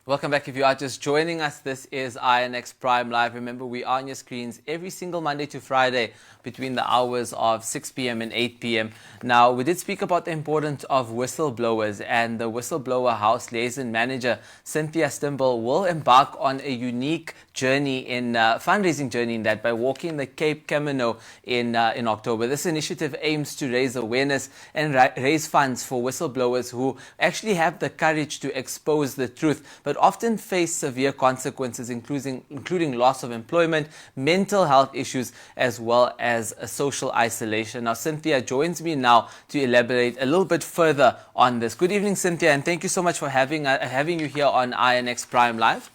Welcome back. If you are just joining us, this is INX Prime Live. Remember, we are on your screens every single Monday to Friday between the hours of 6 p.m. and 8 p.m. Now, we did speak about the importance of whistleblowers, and the Whistleblower House Liaison Manager, Cynthia Stimpel, will embark on a unique journey fundraising journey in that by walking the Cape Camino in October. This initiative aims to raise awareness and raise funds for whistleblowers who actually have the courage to expose the truth, but often face severe consequences, including loss of employment, mental health issues, as well as social isolation. Now, Cynthia joins me now to elaborate a little bit further on this. Good evening, Cynthia, and thank you so much for having you here on INX Prime Live.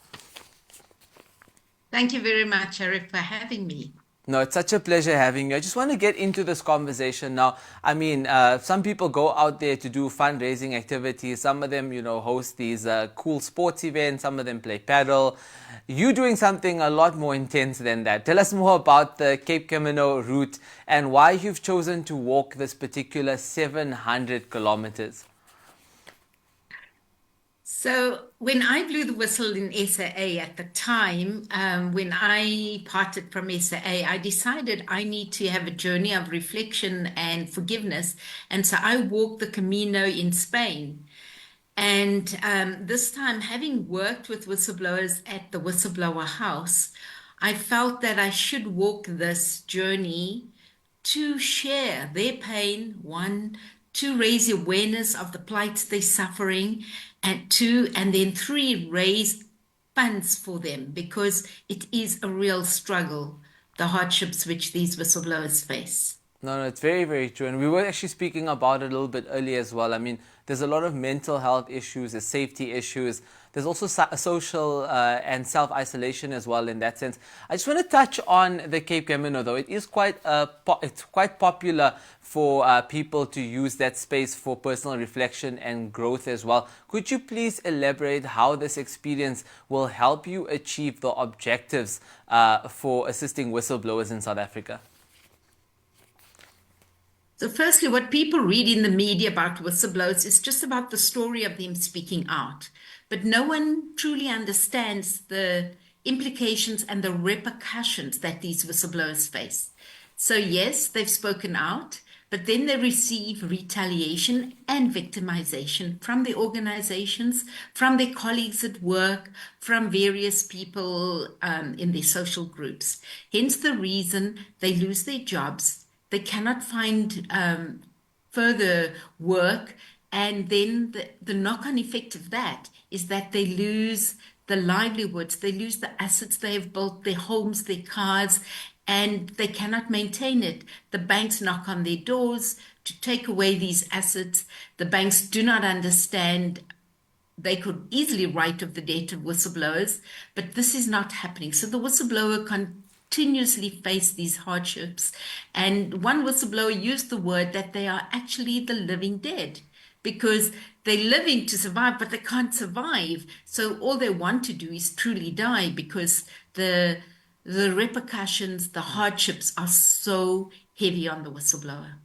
Thank you very much, Eric, for having me. No, it's such a pleasure having you. I just want to get into this conversation now. I mean, some people go out there to do fundraising activities. Some of them, host these cool sports events. Some of them play paddle. You doing something a lot more intense than that. Tell us more about the Cape Camino route and why you've chosen to walk this particular 700 kilometers. So when I blew the whistle in SAA at the time, when I parted from SAA, I decided I need to have a journey of reflection and forgiveness. And so I walked the Camino in Spain. And this time, having worked with whistleblowers at the Whistleblower House, I felt that I should walk this journey to share their pain, one, to raise awareness of the plight they're suffering, and two, and then three, raise funds for them because it is a real struggle, the hardships which these whistleblowers face. No, it's very, very true. And we were actually speaking about it a little bit earlier as well. I mean, there's a lot of mental health issues, there's safety issues. There's also social and self-isolation as well in that sense. I just want to touch on the Cape Camino, though. It is it's quite popular for people to use that space for personal reflection and growth as well. Could you please elaborate how this experience will help you achieve the objectives for assisting whistleblowers in South Africa? So, firstly, what people read in the media about whistleblowers is just about the story of them speaking out. But no one truly understands the implications and the repercussions that these whistleblowers face. So, yes, they've spoken out, but then they receive retaliation and victimization from the organizations, from their colleagues at work, from various people in their social groups. Hence the reason they lose their jobs. They cannot find further work. And then the knock-on effect of that is that they lose the livelihoods, they lose the assets they have built, their homes, their cars, and they cannot maintain it. The banks knock on their doors to take away these assets. The banks do not understand. They could easily write off the debt of whistleblowers, but this is not happening. So the whistleblower continuously face these hardships. And one whistleblower used the word that they are actually the living dead because they're living to survive, but they can't survive. So all they want to do is truly die because the repercussions, the hardships are so heavy on the whistleblower.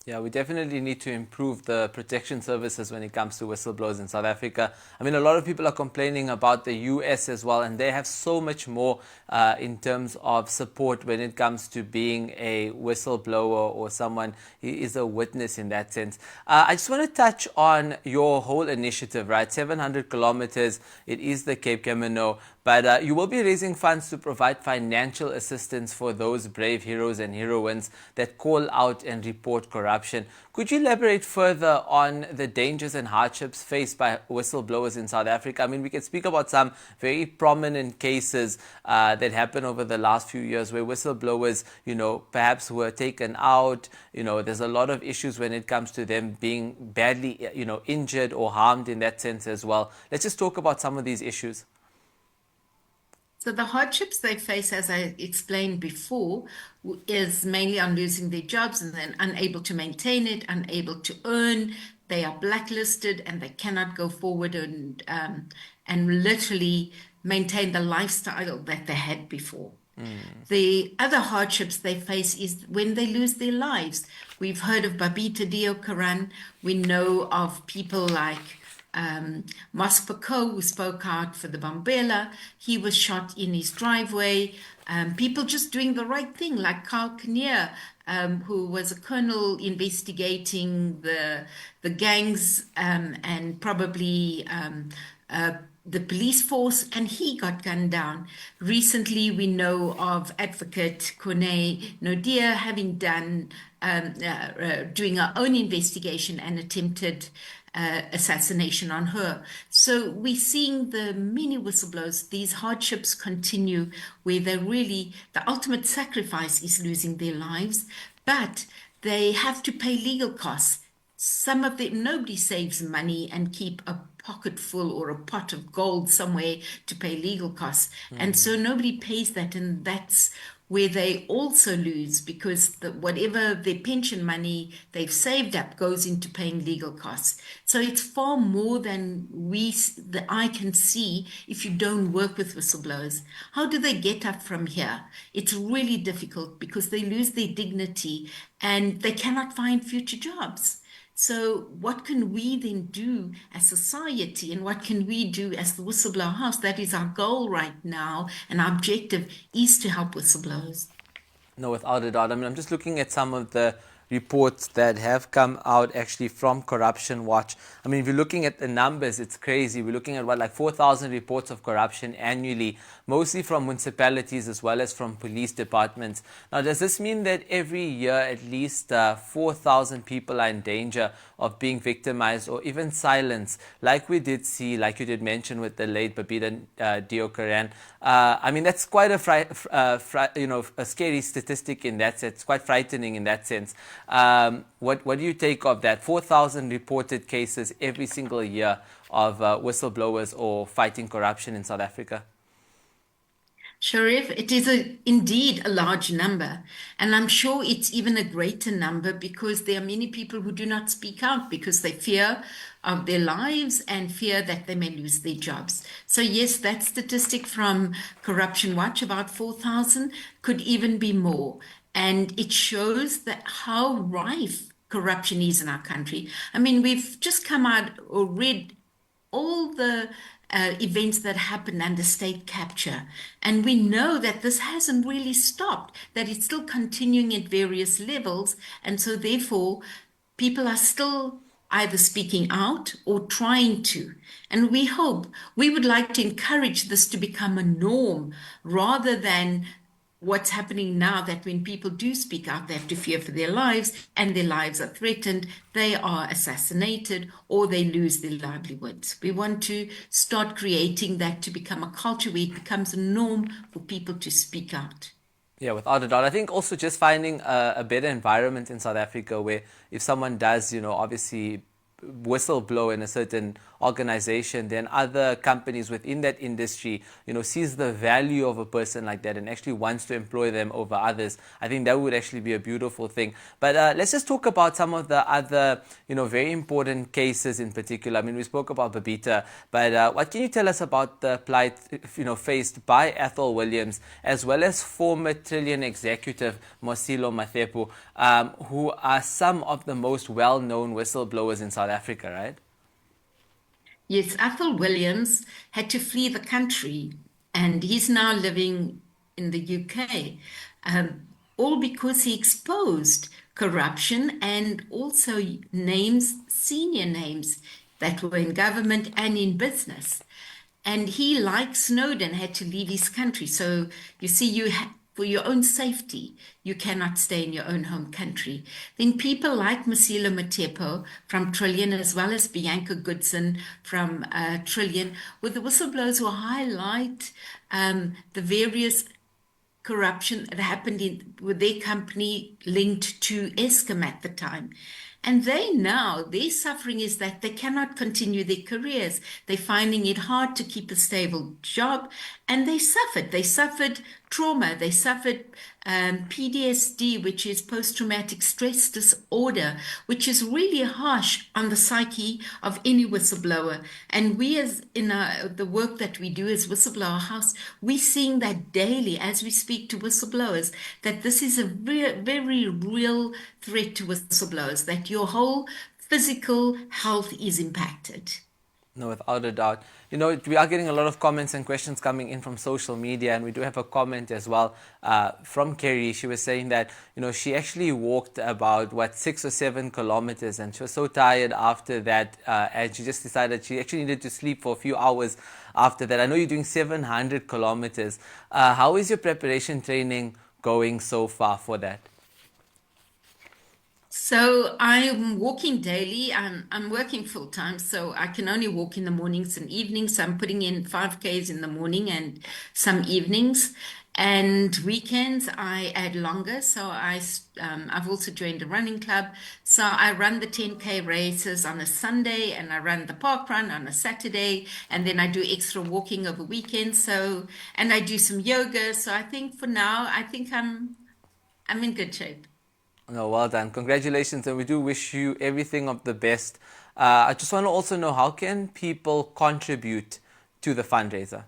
Yeah, we definitely need to improve the protection services when it comes to whistleblowers in South Africa. I mean, a lot of people are complaining about the US as well, and they have so much more in terms of support when it comes to being a whistleblower or someone who is a witness in that sense. I just want to touch on your whole initiative, right? 700 kilometers, it is the Cape Camino. But you will be raising funds to provide financial assistance for those brave heroes and heroines that call out and report corruption. Could you elaborate further on the dangers and hardships faced by whistleblowers in South Africa? I mean, we can speak about some very prominent cases that happened over the last few years where whistleblowers, perhaps were taken out. There's a lot of issues when it comes to them being badly, injured or harmed in that sense as well. Let's just talk about some of these issues. So the hardships they face, as I explained before, is mainly on losing their jobs and then unable to maintain it, unable to earn. They are blacklisted and they cannot go forward and literally maintain the lifestyle that they had before. The other hardships they face is when they lose their lives. We've heard of Babita Deokaran. We know of people like Mospako, who spoke out for the Bombela, he was shot in his driveway. People just doing the right thing, like Carl Kinnear, who was a colonel investigating the gangs and probably the police force, and he got gunned down. Recently, we know of Advocate Kone Nodia having doing her own investigation and attempted assassination on her. So we're seeing the many whistleblowers, these hardships continue where they really, the ultimate sacrifice is losing their lives, but they have to pay legal costs. Some of them, nobody saves money and keep a pocket full or a pot of gold somewhere to pay legal costs. And so nobody pays that. And that's where they also lose because whatever their pension money they've saved up goes into paying legal costs. So it's far more than the eye can see if you don't work with whistleblowers. How do they get up from here? It's really difficult because they lose their dignity and they cannot find future jobs. So what can we then do as society and what can we do as the Whistleblower House? That is our goal right now, and our objective is to help whistleblowers. No, without a doubt. I mean, I'm just looking at some of the reports that have come out actually from Corruption Watch. I mean, if you're looking at the numbers, it's crazy. We're looking at like 4,000 reports of corruption annually, mostly from municipalities as well as from police departments. Now, does this mean that every year at least 4,000 people are in danger of being victimized or even silenced, like we did see, like you did mention with the late Babita Deokaran? I mean, that's quite a scary statistic in that sense, quite frightening in that sense. What do you take of that? 4,000 reported cases every single year of whistleblowers or fighting corruption in South Africa. Sharif, it is indeed a large number, and I'm sure it's even a greater number because there are many people who do not speak out because they fear of their lives and fear that they may lose their jobs. So yes, that statistic from Corruption Watch, about 4,000, could even be more. And it shows that how rife corruption is in our country. I mean, we've just come out or read all the events that happen under state capture. And we know that this hasn't really stopped, that it's still continuing at various levels. And so therefore, people are still either speaking out or trying to. And we would like to encourage this to become a norm rather than what's happening now, that when people do speak out, they have to fear for their lives and their lives are threatened, they are assassinated or they lose their livelihoods. We want to start creating that to become a culture where it becomes a norm for people to speak out. Yeah, without a doubt. I think also just finding a better environment in South Africa where if someone does, obviously whistleblow in a certain organization, then other companies within that industry, sees the value of a person like that and actually wants to employ them over others. I think that would actually be a beautiful thing. But let's just talk about some of the other, very important cases in particular. I mean, we spoke about Babita, but what can you tell us about the plight, faced by Ethel Williams, as well as former Trillian executive Mosilo Mathepu, who are some of the most well-known whistleblowers in South Africa, right? Yes, Ethel Williams had to flee the country and he's now living in the UK, all because he exposed corruption and also senior names that were in government and in business. And he, like Snowden, had to leave his country. So you see, for your own safety, you cannot stay in your own home country. Then people like Mosilo Mathepu from Trillian, as well as Bianca Goodson from Trillian, were the whistleblowers who highlight the various corruption that happened with their company linked to Eskom at the time. And their suffering is that they cannot continue their careers. They're finding it hard to keep a stable job, and they suffered. They suffered trauma. They suffered PTSD, which is post-traumatic stress disorder, which is really harsh on the psyche of any whistleblower. And we, as in the work that we do as Whistleblower House, we're seeing that daily as we speak to whistleblowers, that this is a very real threat to whistleblowers, that your whole physical health is impacted. No, without a doubt. You know, we are getting a lot of comments and questions coming in from social media, and we do have a comment as well from Kerry. She was saying that, you know, she actually walked about, 6 or 7 kilometers, and she was so tired after that, and she just decided she actually needed to sleep for a few hours after that. I know you're doing 700 kilometers. How is your preparation training going so far for that? So I'm walking daily. I'm working full time, so I can only walk in the mornings and evenings. So I'm putting in 5Ks in the morning and some evenings. And weekends I add longer. So I've also joined a running club. So I run the 10K races on a Sunday, and I run the park run on a Saturday, and then I do extra walking over weekends. So and I do some yoga. So I think for now, I think I'm in good shape. No, well done. Congratulations, and we do wish you everything of the best. I just want to also know, how can people contribute to the fundraiser?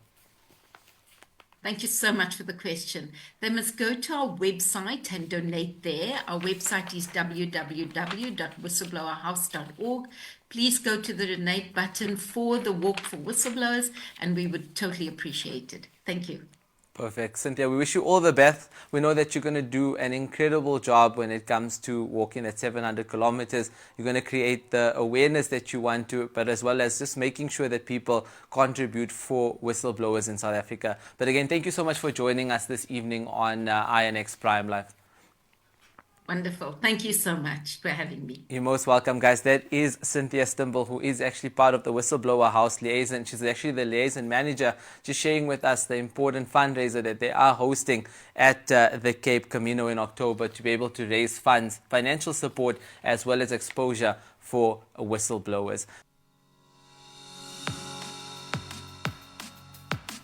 Thank you so much for the question. They must go to our website and donate there. Our website is www.whistleblowerhouse.org. Please go to the donate button for the Walk for Whistleblowers, and we would totally appreciate it. Thank you. Perfect. Cynthia, we wish you all the best. We know that you're going to do an incredible job when it comes to walking at 700 kilometers. You're going to create the awareness that you want to, but as well as just making sure that people contribute for whistleblowers in South Africa. But again, thank you so much for joining us this evening on INX Prime Live. Wonderful. Thank you so much for having me. You're most welcome, guys. That is Cynthia Stimpel, who is actually part of the Whistleblower House Liaison. She's actually the liaison manager, just sharing with us the important fundraiser that they are hosting at the Cape Camino in October to be able to raise funds, financial support, as well as exposure for whistleblowers.